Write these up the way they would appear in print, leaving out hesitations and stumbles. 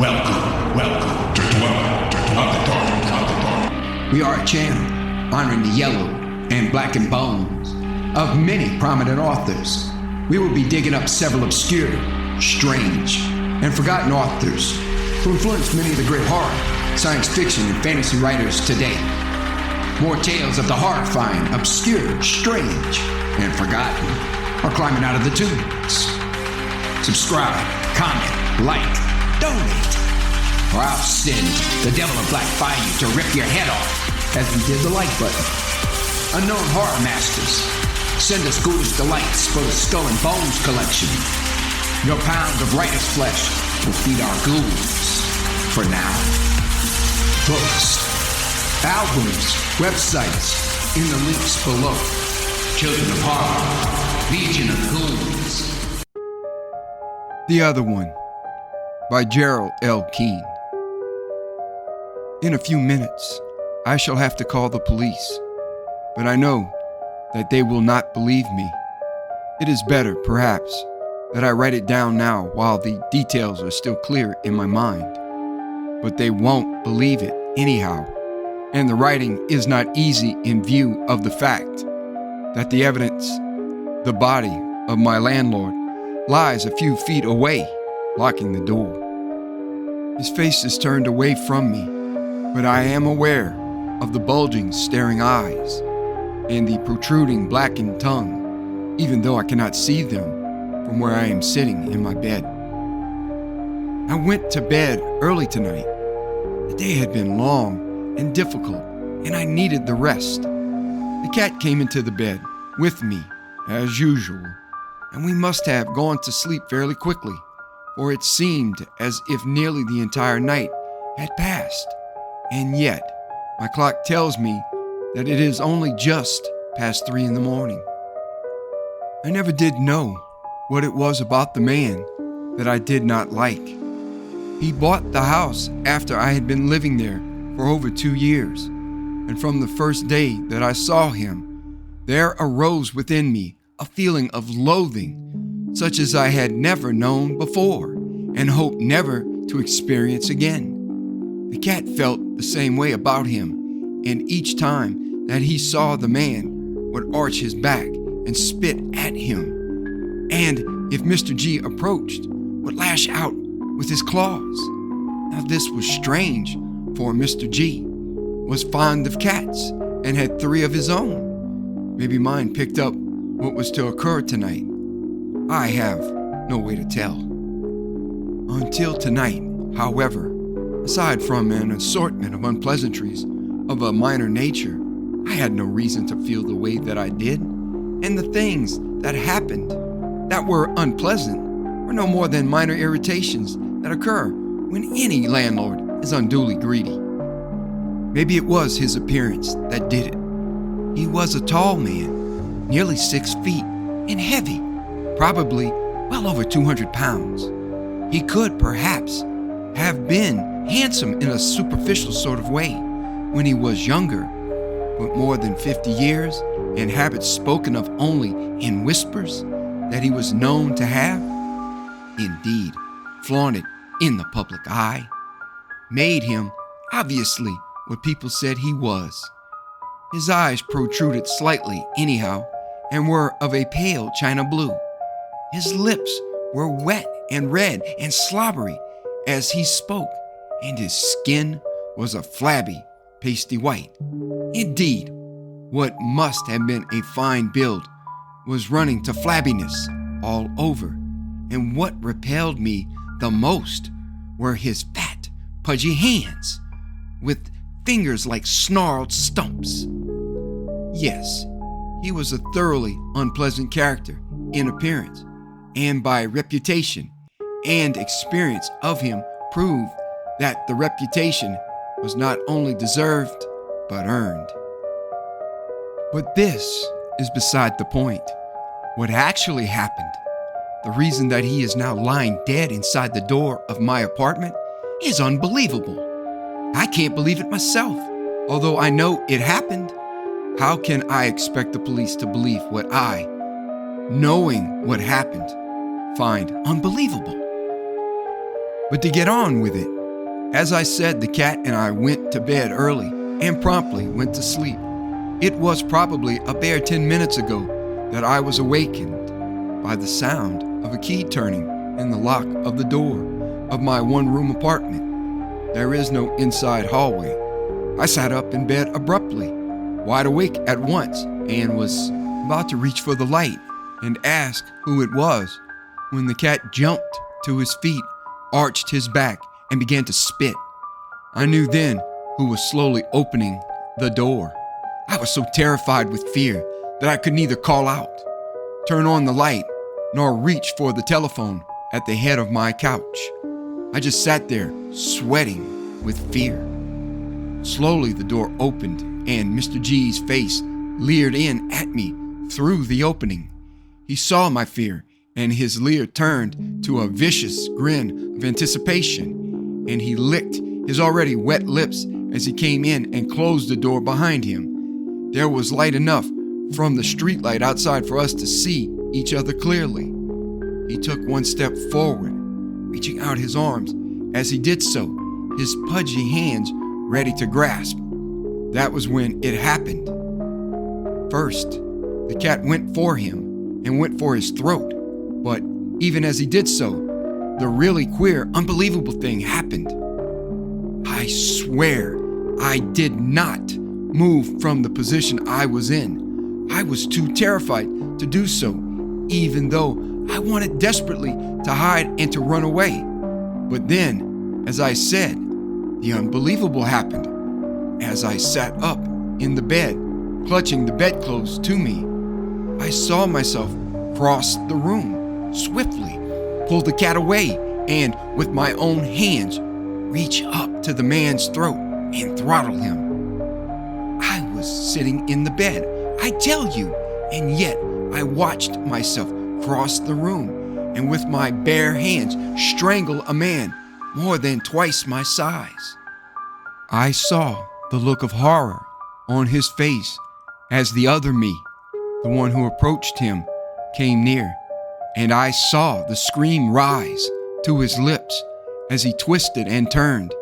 Welcome to Dwelling of the Dark. We are a channel honoring the yellow and blackened bones of many prominent authors. We will be digging up several obscure, strange, and forgotten authors who influenced many of the great horror, science fiction, and fantasy writers today. More tales of the horrifying, obscure, strange, and forgotten are climbing out of the tombs. Subscribe, comment, like, donate, or I'll send the devil of Black Bayou to rip your head off as we did the like button. Unknown horror masters, send us ghoulish delights for the Skull and Bones collection. Your pound of writer's flesh will feed our ghouls. For now, books, albums, websites, in the links below. Children of Horror, Legion of Ghouls. The Other One by Jerryl L. Keane. In a few minutes, I shall have to call the police, but I know that they will not believe me. It is better, perhaps, that I write it down now while the details are still clear in my mind. But they won't believe it anyhow, and the writing is not easy in view of the fact that the evidence, the body of my landlord, lies a few feet away, blocking the door. His face is turned away from me, but I am aware of the bulging, staring eyes and the protruding, blackened tongue, even though I cannot see them from where I am sitting in my bed. I went to bed early tonight. The day had been long and difficult, and I needed the rest. The cat came into the bed with me, as usual, and we must have gone to sleep fairly quickly, for it seemed as if nearly the entire night had passed. And yet, my clock tells me that it is only just past 3 in the morning. I never did know what it was about the man that I did not like. He bought the house after I had been living there for over 2 years, and from the first day that I saw him, there arose within me a feeling of loathing, such as I had never known before and hoped never to experience again. The cat felt the same way about him, and each time that he saw the man would arch his back and spit at him, and if Mr. G approached, would lash out with his claws. Now this was strange, for Mr. G was fond of cats and had 3 of his own. Maybe mine picked up what was to occur tonight. I have no way to tell. Until tonight, however, aside from an assortment of unpleasantries of a minor nature, I had no reason to feel the way that I did, and the things that happened that were unpleasant were no more than minor irritations that occur when any landlord is unduly greedy. Maybe it was his appearance that did it. He was a tall man, nearly 6 feet, and heavy, probably well over 200 pounds. He could perhaps have been handsome in a superficial sort of way when he was younger, but more than 50 years and habits spoken of only in whispers that he was known to have, indeed flaunted in the public eye, made him obviously what people said he was. His eyes protruded slightly anyhow and were of a pale china blue. His lips were wet and red and slobbery as he spoke, and his skin was a flabby, pasty white. Indeed, what must have been a fine build was running to flabbiness all over, and what repelled me the most were his fat, pudgy hands, with fingers like snarled stumps. Yes, he was a thoroughly unpleasant character in appearance, and by reputation and experience of him proved that the reputation was not only deserved, but earned. But this is beside the point. What actually happened, the reason that he is now lying dead inside the door of my apartment, is unbelievable. I can't believe it myself, although I know it happened. How can I expect the police to believe what I, knowing what happened, find unbelievable? But to get on with it, as I said, the cat and I went to bed early and promptly went to sleep. It was probably a bare 10 minutes ago that I was awakened by the sound of a key turning in the lock of the door of my one-room apartment. There is no inside hallway. I sat up in bed abruptly, wide awake at once, and was about to reach for the light and ask who it was when the cat jumped to his feet, arched his back, and began to spit. I knew then who was slowly opening the door. I was so terrified with fear that I could neither call out, turn on the light, nor reach for the telephone at the head of my couch. I just sat there, sweating with fear. Slowly the door opened, and Mr. G's face leered in at me through the opening. He saw my fear, and his leer turned to a vicious grin of anticipation, and he licked his already wet lips as he came in and closed the door behind him. There was light enough from the streetlight outside for us to see each other clearly. He took one step forward, reaching out his arms. As he did so, his pudgy hands ready to grasp. That was when it happened. First, the cat went for him and went for his throat. But even as he did so, the really queer, unbelievable thing happened. I swear I did not move from the position I was in. I was too terrified to do so, even though I wanted desperately to hide and to run away. But then, as I said, the unbelievable happened. As I sat up in the bed, clutching the bedclothes to me, I saw myself cross the room, swiftly pull the cat away, and with my own hands, reach up to the man's throat and throttle him. I was sitting in the bed, I tell you, and yet I watched myself cross the room and with my bare hands strangle a man more than twice my size. I saw the look of horror on his face as the other me, the one who approached him, came near, and I saw the scream rise to his lips as he twisted and turned,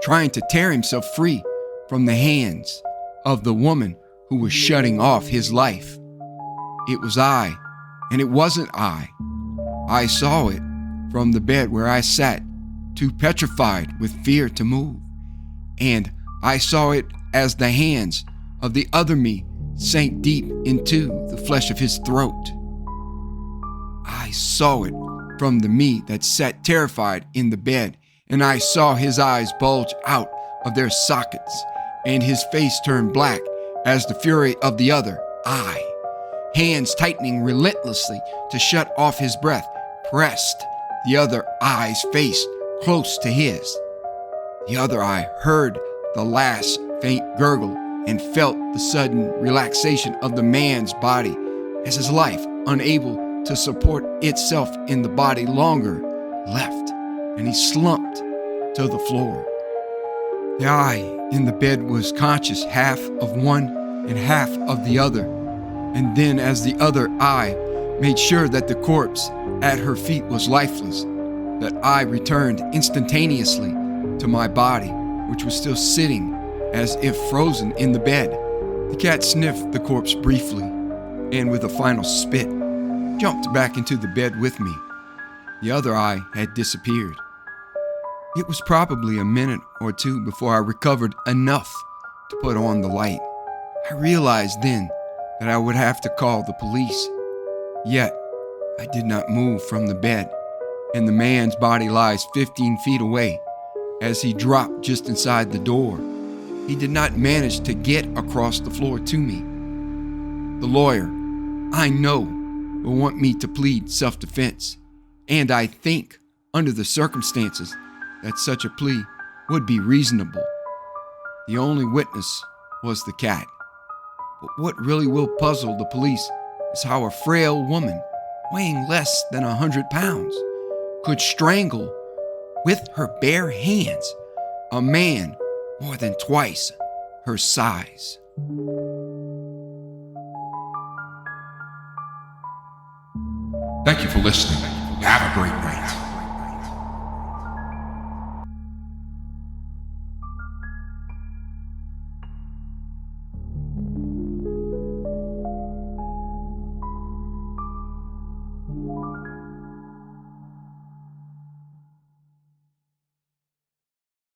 trying to tear himself free from the hands of the woman who was shutting off his life. It was I, and it wasn't I. I saw it from the bed where I sat, too petrified with fear to move, and I saw it as the hands of the other me sank deep into the flesh of his throat. I saw it from the me that sat terrified in the bed, and I saw his eyes bulge out of their sockets, and his face turn black as the fury of the other eye, hands tightening relentlessly to shut off his breath, pressed the other eye's face close to his. The other eye heard the last faint gurgle and felt the sudden relaxation of the man's body as his life, unable to support itself in the body longer, left, and he slumped to the floor. The eye in the bed was conscious, half of one and half of the other, and then as the other eye made sure that the corpse at her feet was lifeless, that eye returned instantaneously to my body, which was still sitting as if frozen in the bed. The cat sniffed the corpse briefly, and with a final spit, jumped back into the bed with me. The other eye had disappeared. It was probably a minute or two before I recovered enough to put on the light. I realized then that I would have to call the police. Yet, I did not move from the bed, and the man's body lies 15 feet away. As he dropped just inside the door, he did not manage to get across the floor to me. The lawyer, I know, will want me to plead self-defense, and I think, under the circumstances, that such a plea would be reasonable. The only witness was the cat. But what really will puzzle the police is how a frail woman, weighing less than 100 pounds, could strangle, with her bare hands, a man more than twice her size. Thank you for listening. Have a great night.